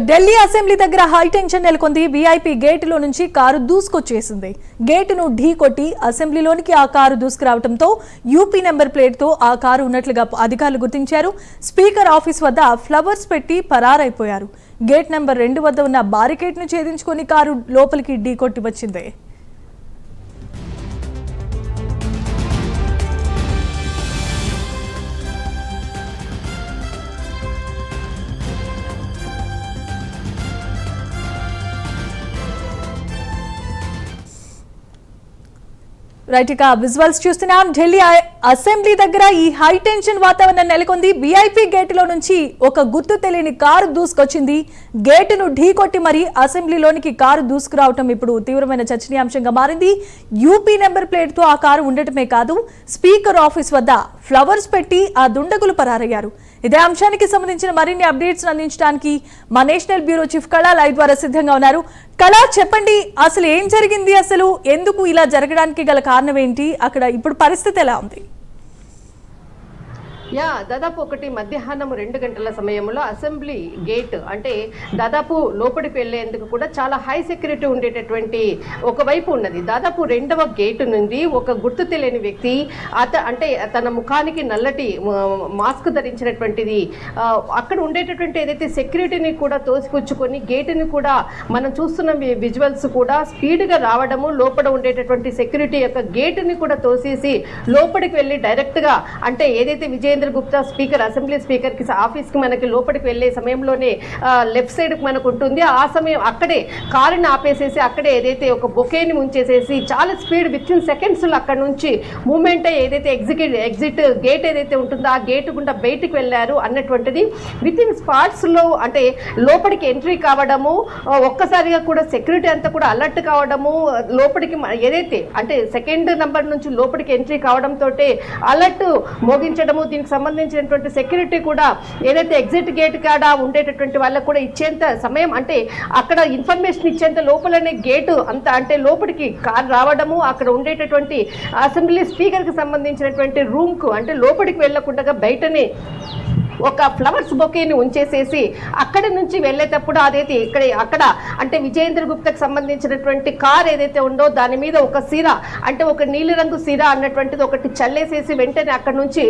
Delhi assembly దగ్గర high tension నెలకొంది. VIP గేటులో నుంచి కారు దూసుకొచ్చేసింది. గేటును ఢీ కొట్టి అసెంబ్లీలోనికి ఆ కారు దూసుకురావడంతో యూపీ నెంబర్ ప్లేట్తో ఆ కారు ఉన్నట్లుగా అధికారులు గుర్తించారు. స్పీకర్ ఆఫీస్ వద్ద ఫ్లవర్స్ పెట్టి పరారైపోయారు. గేట్ నెంబర్ 2 వద్ద ఉన్న బారికేడ్ను ఛేదించుకొని కారు లోపలికి ఢీ కొట్టి వచ్చింది. రైట్, ఇక విజువల్స్ చూస్తున్నాం. ఢిల్లీ అసెంబ్లీ దగ్గర ఈ హై టెన్షన్ వాతావరణం నెలకొంది. వీఐపీ గేటులో నుంచి ఒక గుర్తు తెలియని కారు దూసుకొచ్చింది. గేటును ఢీకొట్టి మరి అసెంబ్లీలోనికి కారు దూసుకురావటం ఇప్పుడు తీవ్రమైన చర్చనీయాంశంగా మారింది. యూపీ నెంబర్ ప్లేట్తో ఆ కారు ఉండటమే కాదు, స్పీకర్ ఆఫీస్ వద్ద ఫ్లవర్స్ పెట్టి ఆ దుండగులు పరారయ్యారు. ఇదే అంశానికి సంబంధించిన మరిన్ని అప్డేట్స్ అందించడానికి మా నేషనల్ బ్యూరో చీఫ్ కళా లైవ్ ద్వారా సిద్ధంగా ఉన్నారు. కళా, చెప్పండి, అసలు ఏం జరిగింది? అసలు ఎందుకు ఇలా జరగడానికి గల కారణం ఏంటి? అక్కడ ఇప్పుడు పరిస్థితి ఎలా ఉంది? దాదాపు మధ్యాహ్నం 2 గంటల సమయంలో అసెంబ్లీ గేట్ అంటే దాదాపు లోపలికి వెళ్లేందుకు కూడా చాలా హై సెక్యూరిటీ ఉండేటటువంటి ఒకవైపు ఉన్నది. దాదాపు 2వ గేటు నుండి ఒక గుర్తు తెలియని వ్యక్తి అంటే తన ముఖానికి నల్లటి మాస్క్ ధరించినటువంటిది అక్కడ ఉండేటటువంటి ఏదైతే సెక్యూరిటీని కూడా తోసిపుచ్చుకొని గేటుని కూడా మనం చూస్తున్న విజువల్స్ కూడా స్పీడ్గా రావడము, లోపల ఉండేటటువంటి సెక్యూరిటీ యొక్క గేటుని కూడా తోసేసి లోపలికి వెళ్ళి డైరెక్ట్గా అంటే ఏదైతే Vijayendra Gupta speaker assembly speaker కి ఆఫీస్ కి మనకి లోపలికి వెళ్లే సమయంలోనే లెఫ్ట్ సైడ్ కి మనకు ఉంటుంది. ఆ సమయం అక్కడే కారుని ఆపేసేసి అక్కడే ఏదైతే ఒక బొకేని ముంచేసేసి చాలా స్పీడ్ విత్ ఇన్ సెకండ్స్ లో అక్కడ నుంచి మూవ్మెంట్ ఏదైతే ఎగ్జిట్ గేట్ ఏదైతే ఉంటుందో ఆ గేట్ గుండా బయటికి వెళ్ళారు అన్నటువంటిది విత్ ఇన్ స్పాట్స్ లో అంటే లోపలికి ఎంట్రీ కావడము, ఒక్కసారిగా కూడా సెక్యూరిటీ అంతా కూడా అలర్ట్ కావడము, లోపలికి ఏదైతే అంటే సెకండ్ నంబర్ నుంచి లోపలికి ఎంట్రీ కావడంతో అలర్ట్ మోగించడము, దీనికి సంబంధించినటువంటి సెక్యూరిటీ కూడా ఏదైతే ఎగ్జిట్ గేట్ కాడ ఉండేటటువంటి వాళ్ళకు కూడా ఇచ్చేంత సమయం అంటే అక్కడ ఇన్ఫర్మేషన్ ఇచ్చేంత లోపలనే గేటు అంత అంటే లోపలికి కారు రావడము, అక్కడ ఉండేటటువంటి అసెంబ్లీ స్పీకర్ కి సంబంధించినటువంటి రూమ్ కు అంటే లోపలికి వెళ్లకుండా బయటనే ఒక ఫ్లవర్స్ బొకేని ఉంచేసేసి అక్కడి నుంచి వెళ్ళేటప్పుడు అదైతే అక్కడ అంటే విజయేంద్ర గుప్తాకి సంబంధించినటువంటి కార్ ఏదైతే ఉందో దాని మీద ఒక సీర అంటే ఒక నీలిరంగు సీర అన్నటువంటిది ఒకటి చల్లేసేసి వెంటనే అక్కడ నుంచి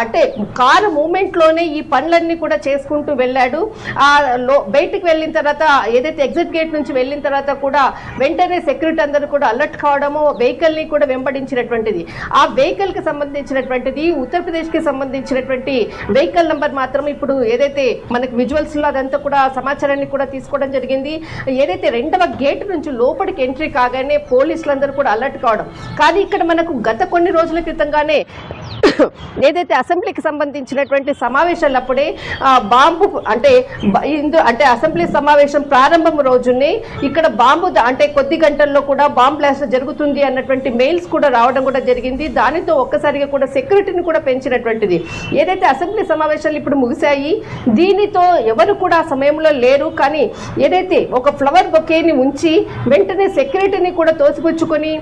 అంటే కారు మూమెంట్ లోనే ఈ పనులన్నీ కూడా చేసుకుంటూ వెళ్ళాడు. బయటికి వెళ్ళిన తర్వాత ఏదైతే ఎగ్జిట్ గేట్ నుంచి వెళ్ళిన తర్వాత కూడా వెంటనే సెక్యూరిటీ అందరూ కూడా అలర్ట్ కావడము, వెహికల్ ని కూడా వెంబడించినటువంటిది. ఆ వెహికల్ కి సంబంధించినటువంటిది ఉత్తరప్రదేశ్ కి సంబంధించినటువంటి వెహికల్ మాత్రం ఇప్పుడు ఏదైతే మనకి విజువల్స్ లో అదంతా కూడా సమాచారాన్ని కూడా తీసుకోవడం జరిగింది. ఏదైతే 2వ గేట్ నుంచి లోపలికి ఎంట్రీ కాగానే పోలీసులందరూ కూడా అలర్ట్ కావడం. కానీ ఇక్కడ మనకు గత కొన్ని రోజుల క్రితంగానే ఏదైతే అసెంబ్లీకి సంబంధించినటువంటి సమావేశాలప్పుడే బాంబు అంటే అసెంబ్లీ సమావేశం ప్రారంభం రోజునే ఇక్కడ బాంబు అంటే కొద్ది గంటల్లో కూడా బాంబ్ బ్లాస్ట్ జరుగుతుంది అన్నటువంటి మెయిల్స్ కూడా రావడం కూడా జరిగింది. దానితో ఒక్కసారిగా కూడా సెక్యూరిటీని కూడా పెంచినటువంటిది. ఏదైతే అసెంబ్లీ సమావేశాలు ఇప్పుడు ముగిశాయి, దీనితో ఎవరు కూడా ఆ సమయంలో లేరు. కానీ ఏదైతే ఒక ఫ్లవర్ బొకేని ఉంచి వెంటనే సెక్యూరిటీని కూడా తోసిపుచ్చుకొని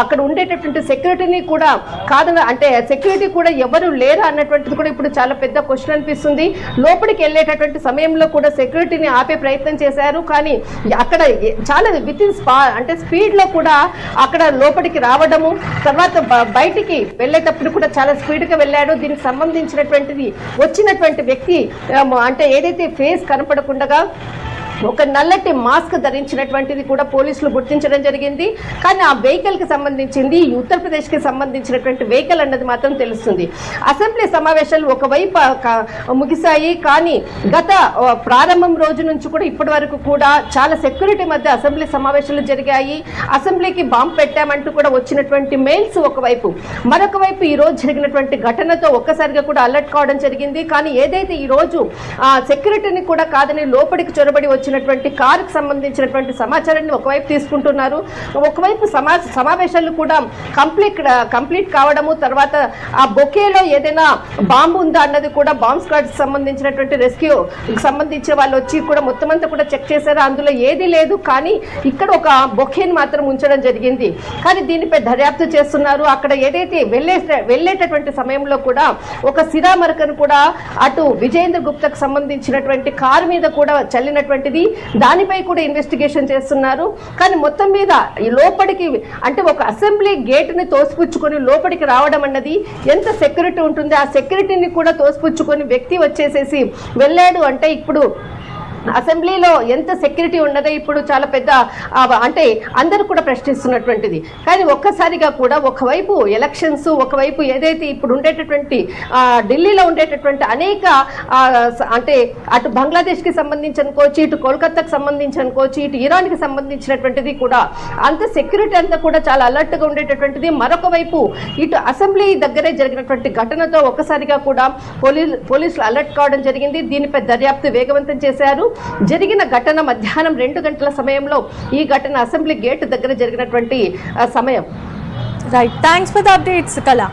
అక్కడ ఉండేటటువంటి సెక్యూరిటీని కూడా కాదని అంటే సెక్యూరిటీ కూడా ఎవరు లేరు అన్నటువంటిది కూడా ఇప్పుడు చాలా పెద్ద క్వశ్చన్ అనిపిస్తుంది. లోపలికి వెళ్ళేటటువంటి సమయంలో కూడా సెక్యూరిటీని ఆపే ప్రయత్నం చేశారు. కానీ అక్కడ చాలా విత్ ఇన్ అంటే స్పీడ్ లో కూడా అక్కడ లోపలికి రావడము, తర్వాత బయటికి వెళ్ళేటప్పుడు కూడా చాలా స్పీడ్ గా వెళ్ళాడు. దీనికి సంబంధించినటువంటిది వచ్చినటువంటి వ్యక్తి అంటే ఏదైతే ఫేస్ కనపడకుండా ఒక నల్లటి మాస్క్ ధరించినటువంటిది కూడా పోలీసులు గుర్తించడం జరిగింది. కానీ ఆ వెహికల్ కి సంబంధించింది ఉత్తరప్రదేశ్ కి సంబంధించినటువంటి వెహికల్ అన్నది మాత్రం తెలుస్తుంది. అసెంబ్లీ సమావేశాలు ఒకవైపు ముగిశాయి, కానీ గత ప్రారంభం రోజు నుంచి కూడా ఇప్పటి వరకు కూడా చాలా సెక్యూరిటీ మధ్య అసెంబ్లీ సమావేశాలు జరిగాయి. అసెంబ్లీకి బాంబు పెట్టామంటూ కూడా వచ్చినటువంటి మెయిల్స్ ఒకవైపు, మరొక వైపు ఈ రోజు జరిగినటువంటి ఘటనతో ఒక్కసారిగా కూడా అలర్ట్ కావడం జరిగింది. కానీ ఏదైతే ఈ రోజు సెక్యూరిటీని కూడా కాదని లోపలికి చొరబడి వచ్చిన సంబంధించినటువంటి కారుకు సంబంధించినటువంటి సమాచారాన్ని ఒకవైపు తీసుకుంటున్నారు, ఒకవైపు సమావేశాలు కూడా కంప్లీట్ కావడము, తర్వాత ఆ బొకేలో ఏదైనా బాంబు ఉందా అన్నది కూడా బాంబ్ స్క్వాడ్ సంబంధించినటువంటి రెస్క్యూ సంబంధించిన వాళ్ళు వచ్చి కూడా మొత్తం అంతా కూడా చెక్ చేశారు, అందులో ఏది లేదు, కానీ ఇక్కడ ఒక బొకేని మాత్రం ఉంచడం జరిగింది. కానీ దీనిపై దర్యాప్తు చేస్తున్నారు. అక్కడ ఏదైతే వెళ్ళేటటువంటి సమయంలో కూడా ఒక సిరా మరకను కూడా అటు విజయేంద్ర గుప్తాకు సంబంధించినటువంటి కారు మీద కూడా చల్లినటువంటిది, దానిపై కూడా ఇన్వెస్టిగేషన్ చేస్తున్నారు. కానీ మొత్తం మీద ఈ లోపలికి అంటే ఒక అసెంబ్లీ గేటుని తోసిపుచ్చుకొని లోపలికి రావడం అన్నది ఎంత సెక్యూరిటీ ఉంటుంది, ఆ సెక్యూరిటీని కూడా తోసిపుచ్చుకొని వ్యక్తి వచ్చేసేసి వెళ్ళాడు అంటే ఇప్పుడు అసెంబ్లీలో ఎంత సెక్యూరిటీ ఉన్నదో ఇప్పుడు చాలా పెద్ద అంటే అందరూ కూడా ప్రశ్నిస్తున్నటువంటిది. కానీ ఒక్కసారిగా కూడా ఒకవైపు ఎలక్షన్స్, ఒకవైపు ఏదైతే ఇప్పుడు ఉండేటటువంటి ఢిల్లీలో ఉండేటటువంటి అనేక అంటే అటు బంగ్లాదేశ్కి సంబంధించి అనుకోవచ్చు, ఇటు కోల్కతాకు సంబంధించి అనుకోవచ్చు, ఇటు ఇరాన్కి సంబంధించినటువంటిది కూడా అంత సెక్యూరిటీ అంతా కూడా చాలా అలర్ట్గా ఉండేటటువంటిది. మరొక వైపు ఇటు అసెంబ్లీ దగ్గరే జరిగినటువంటి ఘటనతో ఒక్కసారిగా కూడా పోలీసులు అలర్ట్ కావడం జరిగింది. దీనిపై దర్యాప్తు వేగవంతం చేశారు. జరిగిన ఘటన మధ్యాహ్నం 2 గంటల సమయంలో ఈ ఘటన అసెంబ్లీ గేట్ దగ్గర జరిగినటువంటి సమయం. Right, thanks for the updates కళ.